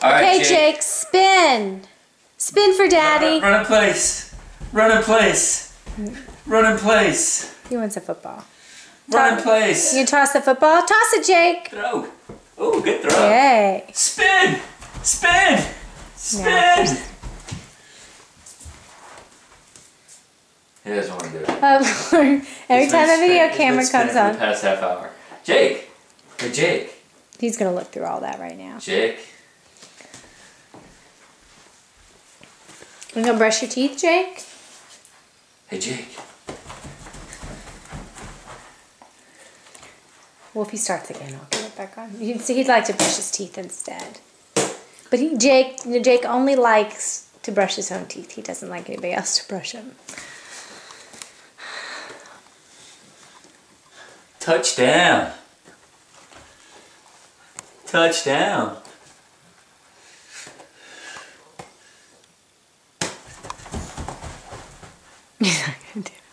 All right, Okay, Jake, spin. Spin for Daddy. Run in place. Run in place. Run in place. He wants a football. Run in place. You toss the football? Toss it, Jake. Throw. Oh, good throw. Yay. Spin. Spin. Spin. No. He doesn't want to do it. Every time the video camera comes For the on, past half hour. Jake. Hey, Jake. he's going to look through all that right now. Jake. You going to brush your teeth, Jake? Hey, Jake. Well, if he starts again, I'll get it back on. You can see he'd like to brush his teeth instead. But Jake only likes to brush his own teeth. He doesn't like anybody else to brush them. Touchdown. Touchdown. He's not going to do it.